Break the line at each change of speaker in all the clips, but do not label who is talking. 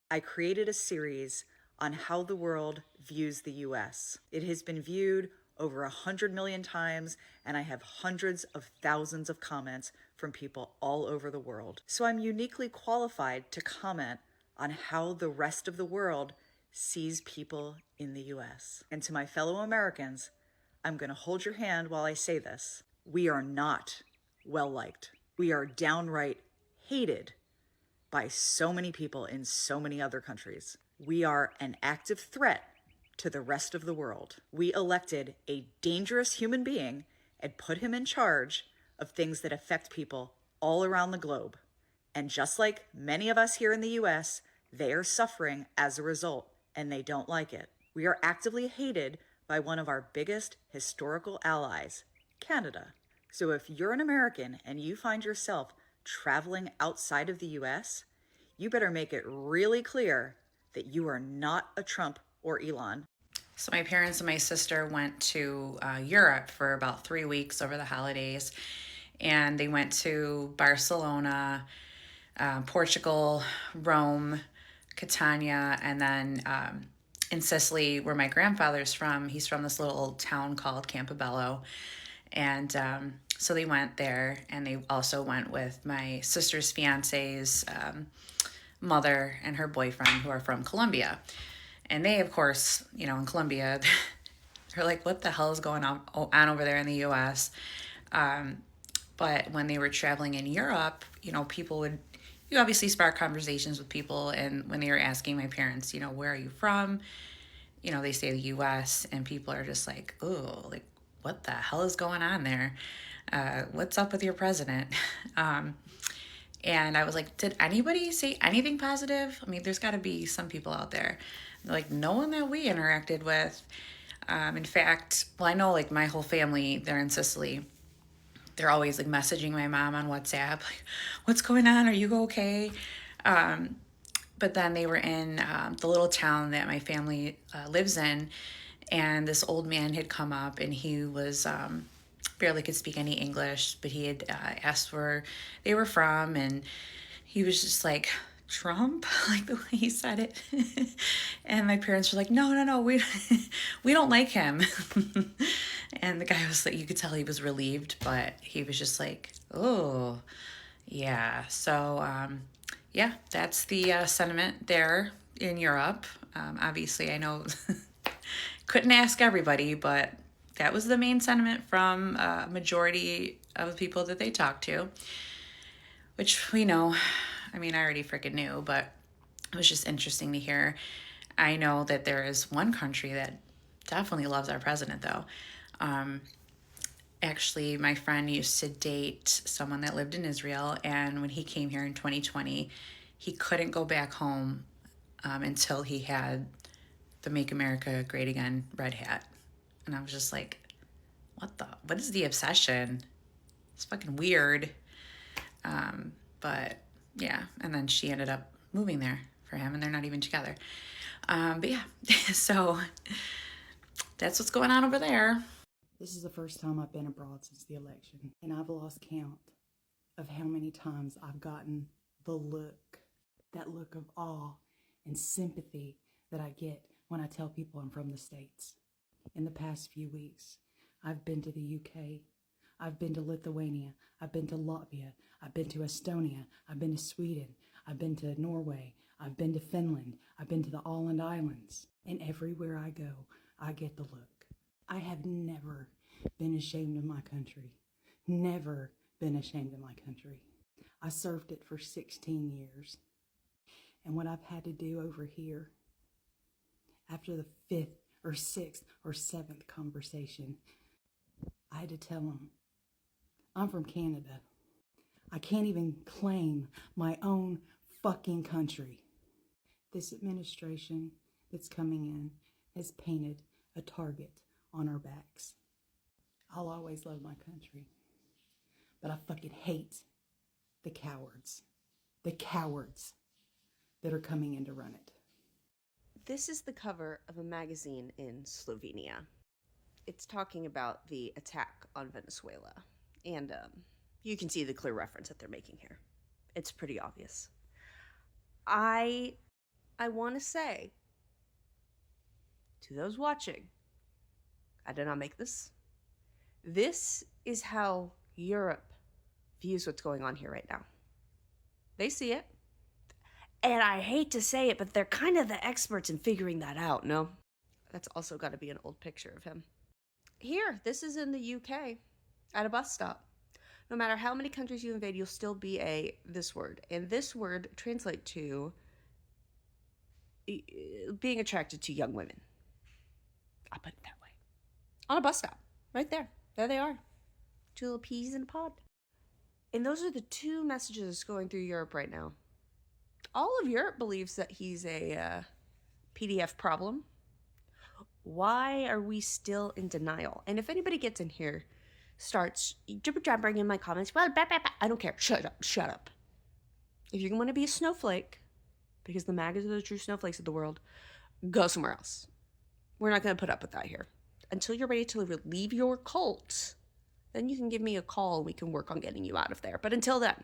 I created a series on how the world views the US. It has been viewed over 100 million times, and I have hundreds of thousands of comments from people all over the world. So I'm uniquely qualified to comment on how the rest of the world sees people in the US. And to my fellow Americans, I'm going to hold your hand while I say this. We are not well liked. We are downright hated by so many people in so many other countries. We are an active threat to the rest of the world. We elected a dangerous human being and put him in charge of things that affect people all around the globe. And just like many of us here in the US, they are suffering as a result, and they don't like it. We are actively hated by one of our biggest historical allies, Canada. So if you're an American and you find yourself traveling outside of the US, you better make it really clear that you are not a Trump or Elon.
So my parents and my sister went to Europe for about 3 weeks over the holidays, and they went to Barcelona, Portugal, Rome, Catania, and then in Sicily, where my grandfather's from. He's from this little town called Campobello, and so they went there, and they also went with my sister's fiance's mother and her boyfriend, who are from Colombia. And they, of course, in Colombia, they're like, what the hell is going on over there in the US? But when they were traveling in Europe, people would, you obviously spark conversations with people. And when they were asking my parents, where are you from? They say the US, and people are just like, oh, like, what the hell is going on there? What's up with your president? And I was like, did anybody say anything positive? I mean, there's got to be some people out there. Like, no one that we interacted with. In fact, well, I know like my whole family, they're in Sicily. They're always like messaging my mom on WhatsApp, like, what's going on? Are you okay? But then they were in the little town that my family lives in, and this old man had come up, and he was barely could speak any English, but he had asked where they were from, and he was just like, Trump, like the way he said it. And my parents were like, no, we don't like him. And the guy was like, you could tell he was relieved, but he was just like, oh, yeah. So, yeah, that's the sentiment there in Europe. Obviously, I know couldn't ask everybody, but that was the main sentiment from a majority of the people that they talked to, which we know. I mean, I already freaking knew, but it was just interesting to hear. I know that there is one country that definitely loves our president, though. Actually, my friend used to date someone that lived in Israel, and when he came here in 2020, he couldn't go back home until he had the Make America Great Again red hat. And I was just like, what is the obsession? It's fucking weird. But yeah, and then she ended up moving there for him, and they're not even together. But yeah, so that's what's going on over there.
This is the first time I've been abroad since the election, and I've lost count of how many times I've gotten that look of awe and sympathy that I get when I tell people I'm from the States. In the past few weeks, I've been to the UK, I've been to Lithuania, I've been to Latvia, I've been to Estonia, I've been to Sweden, I've been to Norway, I've been to Finland, I've been to the Åland Islands, and everywhere I go, I get the look. I have never been ashamed of my country. Never been ashamed of my country. I served it for 16 years. And what I've had to do over here, after the 5th or 6th or 7th conversation, I had to tell them, I'm from Canada. I can't even claim my own fucking country. This administration that's coming in has painted a target on our backs. I'll always love my country, but I fucking hate the cowards that are coming in to run it.
This is the cover of a magazine in Slovenia. It's talking about the attack on Venezuela, and you can see the clear reference that they're making here. It's pretty obvious. I I want to say to those watching, I did not make this. This is how Europe views what's going on here right now. They see it. And I hate to say it, but they're kind of the experts in figuring that out, no? That's also got to be an old picture of him. Here, this is in the UK, at a bus stop. No matter how many countries you invade, you'll still be this word. And this word translates to being attracted to young women. I'll put it that way. On a bus stop, right there. There they are. Two little peas in a pod. And those are the two messages going through Europe right now. All of Europe believes that he's a PDF problem. Why are we still in denial? And if anybody gets in here, starts jibber-jabbering in my comments, well, I don't care. Shut up. If you want to be a snowflake, because the MAGAs are the true snowflakes of the world, go somewhere else. We're not going to put up with that here. Until you're ready to leave your cult, then you can give me a call and we can work on getting you out of there. But until then,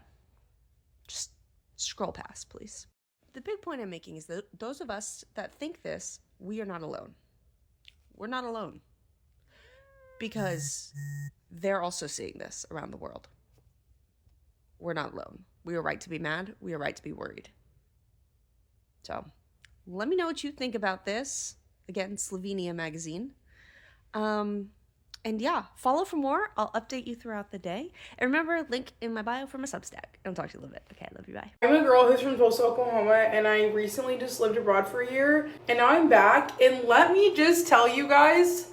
just scroll past, please. The big point I'm making is that those of us that think this, we are not alone. We're not alone. Because they're also seeing this around the world. We're not alone. We are right to be mad. We are right to be worried. So, let me know what you think about this. Again, Slovenia magazine. And yeah, follow for more. I'll update you throughout the day. And remember, link in my bio for my Substack. I'll talk to you a little bit. Okay, I love you, bye.
I'm a girl who's from Tulsa, Oklahoma, and I recently just lived abroad for a year, and now I'm back, and let me just tell you guys,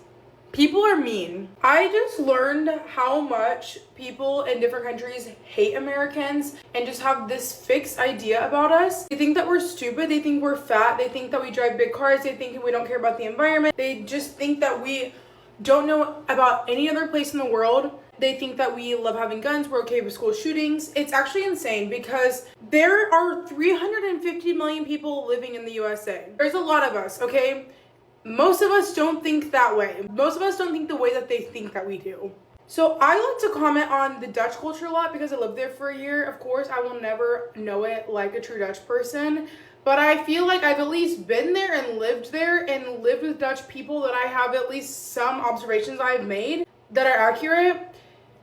people are mean. I just learned how much people in different countries hate Americans and just have this fixed idea about us. They think that we're stupid, they think we're fat, they think that we drive big cars, they think we don't care about the environment, they just think that we don't know about any other place in the world. They think that we love having guns, we're okay with school shootings. It's actually insane because there are 350 million people living in the USA. There's a lot of us, okay? Most of us don't think that way. Most of us don't think the way that they think that we do. So I like to comment on the Dutch culture a lot because I lived there for a year. Of course, I will never know it like a true Dutch person. But I feel like I've at least been there and lived with Dutch people that I have at least some observations I've made that are accurate.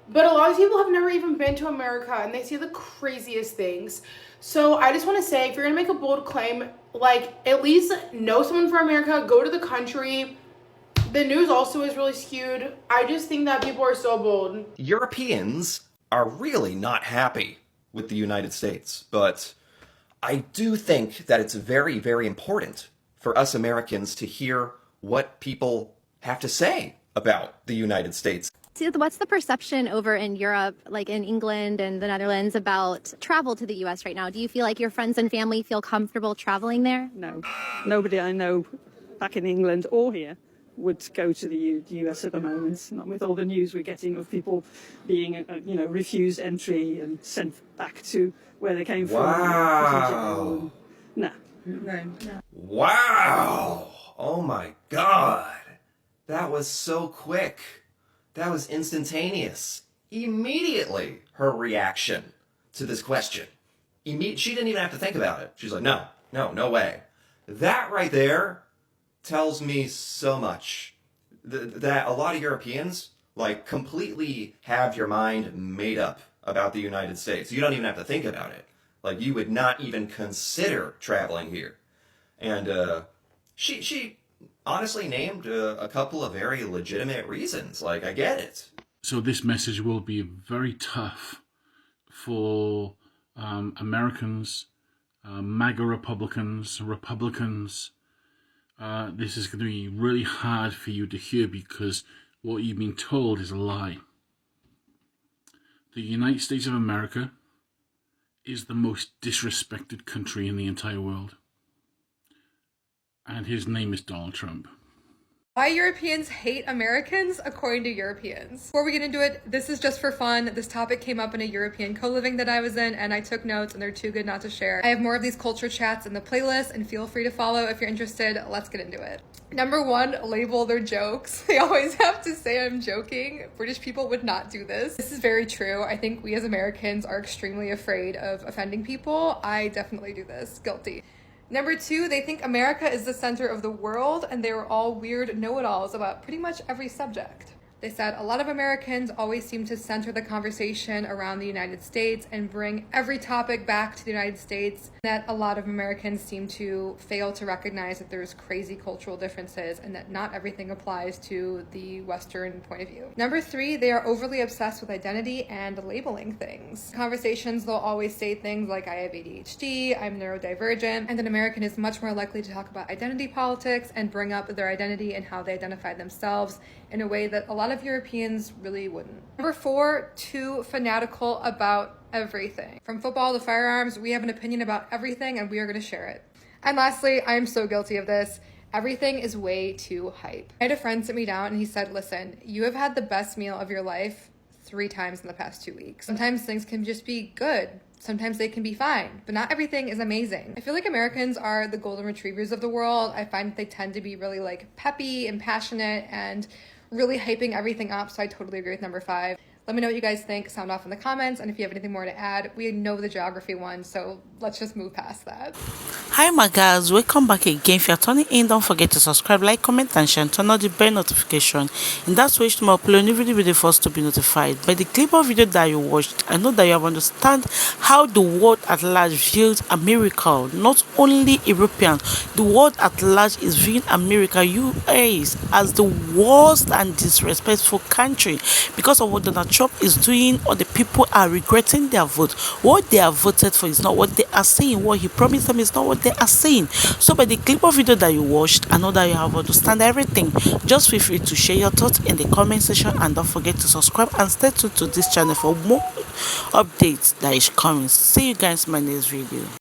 But a lot of people have never even been to America and they see the craziest things. So I just want to say, if you're going to make a bold claim, like at least know someone from America, go to the country. The news also is really skewed. I just think that people are so bold.
Europeans are really not happy with the United States, but I do think that it's very, very important for us Americans to hear what people have to say about the United States.
So what's the perception over in Europe, like in England and the Netherlands, about travel to the U.S. right now? Do you feel like your friends and family feel comfortable traveling there?
No. Nobody I know back in England or here would go to the US at the moment. Not with all the news we're getting of people being, refused entry and sent back to where they came from.
Wow.
No.
Wow. Oh my God. That was so quick. That was instantaneous. Immediately, her reaction to this question. She didn't even have to think about it. She's like, no way. That right there tells me so much. That a lot of Europeans, completely have your mind made up about the United States. You don't even have to think about it. You would not even consider traveling here. And she honestly named a couple of very legitimate reasons. I get it.
So this message will be very tough for Americans, MAGA Republicans. This is going to be really hard for you to hear because what you've been told is a lie. The United States of America is the most disrespected country in the entire world. And his name is Donald Trump.
Why Europeans hate Americans, according to Europeans. Before we get into it, this is just for fun. This topic came up in a European co-living that I was in, and I took notes, and they're too good not to share. I have more of these culture chats in the playlist, and feel free to follow if you're interested. Let's get into it. Number one, label their jokes. They always have to say I'm joking. British people would not do this. This is very true. I think we as Americans are extremely afraid of offending people. I definitely do this. Guilty. Number 2, they think America is the center of the world and they were all weird know-it-alls about pretty much every subject. They said a lot of Americans always seem to center the conversation around the United States and bring every topic back to the United States. That a lot of Americans seem to fail to recognize that there's crazy cultural differences and that not everything applies to the Western point of view. Number 3, they are overly obsessed with identity and labeling things. Conversations, they'll always say things like, I have ADHD, I'm neurodivergent, and an American is much more likely to talk about identity politics and bring up their identity and how they identify themselves in a way that a lot of Europeans really wouldn't. Number 4, too fanatical about everything. From football to firearms, we have an opinion about everything and we are going to share it. And lastly, I am so guilty of this. Everything is way too hype. I had a friend sit me down and he said, listen, you have had the best meal of your life 3 times in the past 2 weeks. Sometimes things can just be good. Sometimes they can be fine, but not everything is amazing. I feel like Americans are the golden retrievers of the world. I find that they tend to be really like peppy and passionate and really hyping everything up, so I totally agree with number 5. Let me know what you guys think, sound off in the comments, and if you have anything more to add. We know the geography one, so let's just move past that.
Hi my guys, welcome back again. If you're turning in, don't forget to subscribe, like, comment and share, and turn on the bell notification. In that way, to upload new video, be the first to be notified. By the clip of video that you watched, I know that you have understand how the world at large views America, not only European. The world at large is viewing America, US, as the worst and disrespectful country because of what Donald Trump is doing, or the people are regretting their vote. What they have voted for is not what they are saying. What he promised them is not what they are saying. So by the clip of video that you watched, I know that you have understand everything. Just feel free to share your thoughts in the comment section, and don't forget to subscribe and stay tuned to this channel for more updates that is coming. See you guys in my next video.